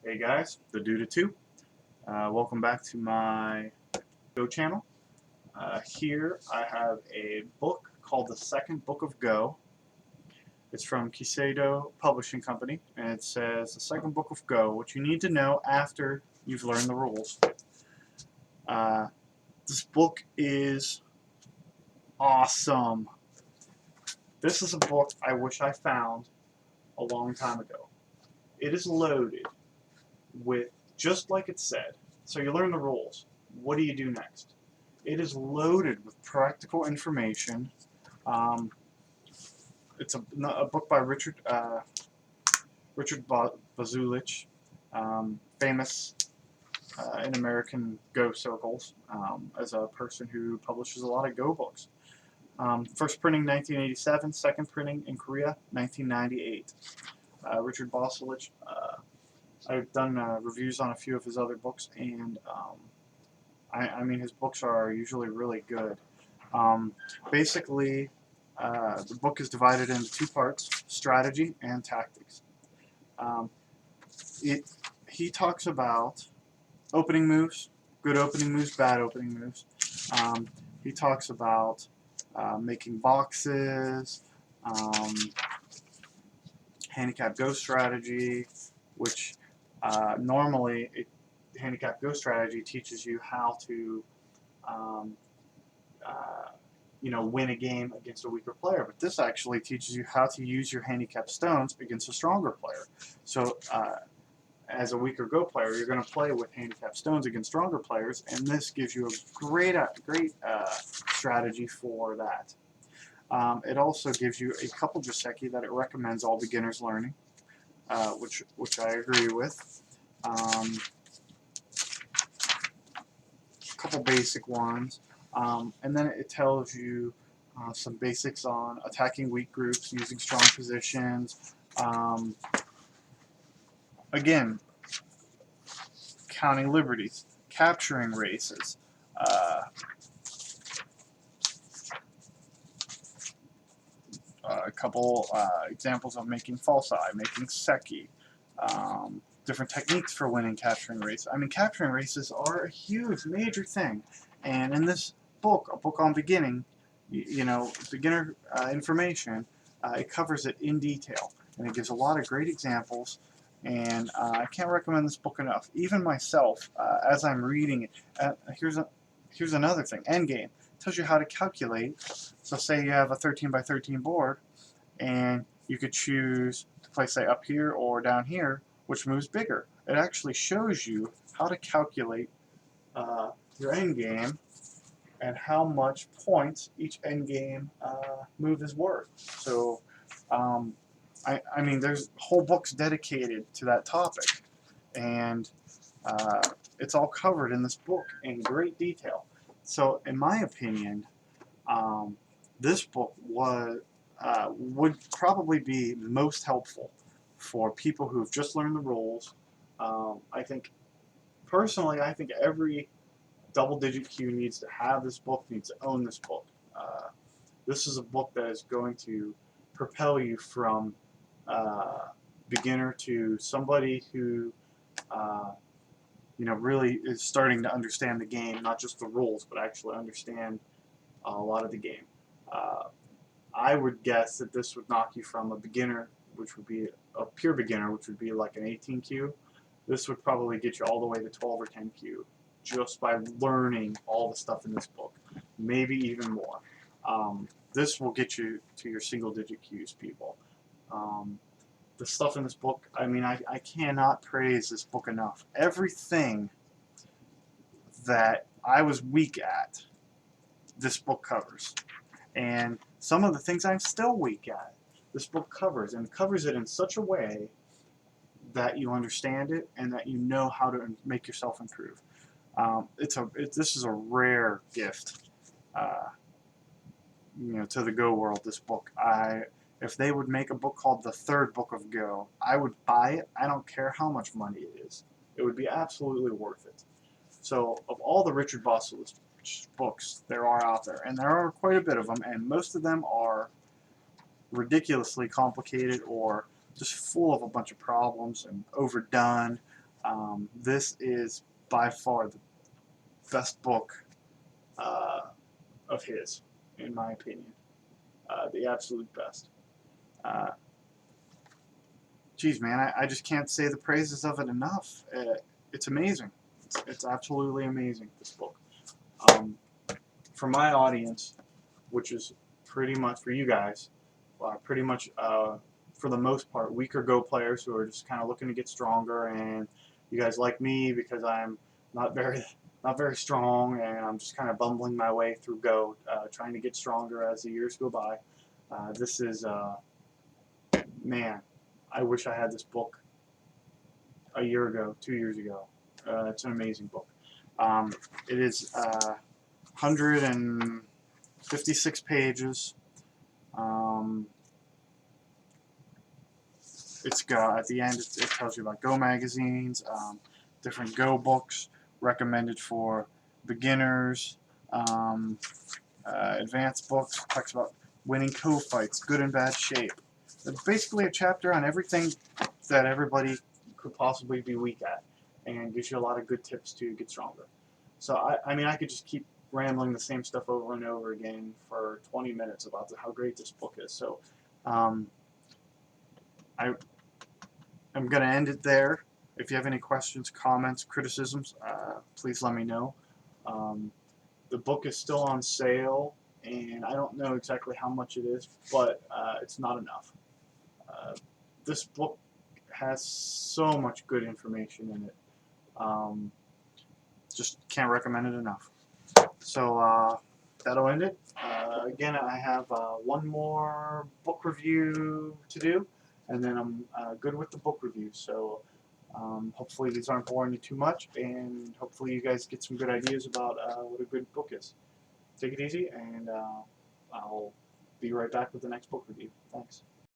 Hey guys, the Duda2. Welcome back to my Go channel. Here I have a book called The Second Book of Go. It's from Kiseido Publishing Company, and it says The Second Book of Go, what you need to know after you've learned the rules. Uh, this book is awesome. This is a book I wish I found a long time ago. It is loaded with, just like it said, so you learn the rules. What do you do next? It is loaded with practical information. It's a book by Richard Bazulich, famous in American Go circles as a person who publishes a lot of Go books. First printing 1987, second printing in Korea 1998. Richard Bazulich. I've done reviews on a few of his other books, and I mean, his books are usually really good. Basically, the book is divided into two parts: strategy and tactics. Um, he talks about opening moves, good opening moves, bad opening moves. He talks about making boxes, handicap go strategy, which normally handicap go strategy teaches you how to um, win a game against a weaker player, but this actually teaches you how to use your handicap stones against a stronger player. So as a weaker Go player, you're going to play with handicap stones against stronger players, and this gives you a great strategy for that. It also gives you a couple Joseki that it recommends all beginners learning, which I agree with. A couple basic ones, and then it tells you some basics on attacking weak groups, using strong positions. Again, counting liberties, capturing races. A couple examples of making false eye, making seki, different techniques for winning capturing races. I mean, capturing races are a huge, major thing, and in this book, a book on beginning, beginner information, it covers it in detail, and it gives a lot of great examples. And I can't recommend this book enough. Even myself, as I'm reading it, here's another thing. Endgame tells you how to calculate. So say you have a 13 by 13 board, and you could choose to play, say, up here or down here, which moves bigger. It actually shows you how to calculate your endgame and how much points each endgame move is worth. So, I mean, there's whole books dedicated to that topic, and it's all covered in this book in great detail. So, in my opinion, this book would probably be most helpful for people who've just learned the rules. Personally, I think every double-digit Q needs to have this book, needs to own this book. This is a book that is going to propel you from beginner to somebody who really is starting to understand the game, not just the rules, but actually understand a lot of the game. I would guess that this would knock you from a beginner, which would be a pure beginner, which would be like an 18Q. This would probably get you all the way to 12 or 10Q just by learning all the stuff in this book, maybe even more. This will get you to your single-digit Qs, people. The stuff in this book, I mean, I cannot praise this book enough. Everything that I was weak at, this book covers. And some of the things I'm still weak at, this book covers, and covers it in such a way that you understand it and that you know how to make yourself improve. This is a rare gift, to the Go world. This book, if they would make a book called The Third Book of Go, I would buy it. I don't care how much money it is. It would be absolutely worth it. So, of all the Richard Bazulich books there are out there, and there are quite a bit of them, and most of them are ridiculously complicated or just full of a bunch of problems and overdone. This is by far the best book of his, in my opinion. The absolute best. Uh, Geez, man, I just can't say the praises of it enough. It's amazing. It's absolutely amazing, this book. Um, for my audience, which is pretty much for you guys, pretty much for the most part, weaker Go players who are just kind of looking to get stronger, and you guys like me because I'm not very not very strong, and I'm just kind of bumbling my way through Go, trying to get stronger as the years go by. This is man, I wish I had this book a year ago, 2 years ago. It's an amazing book. It is 156 pages. Um, it's got at the end it tells you about Go magazines, different Go books recommended for beginners, advanced books. Talks about winning co-fights, good and bad shape. It's basically a chapter on everything that everybody could possibly be weak at, and gives you a lot of good tips to get stronger. So I mean, I could just keep rambling the same stuff over and over again for 20 minutes about how great this book is. So um, I I'm gonna end it there. If you have any questions, comments, criticisms, please let me know. Um, the book is still on sale, and I don't know exactly how much it is, but it's not enough. Uh, this book has so much good information in it. Um, just can't recommend it enough. So that'll end it. Again, I have one more book review to do, and then I'm good with the book review. So hopefully these aren't boring you too much, and hopefully you guys get some good ideas about what a good book is. Take it easy, and I'll be right back with the next book review. Thanks.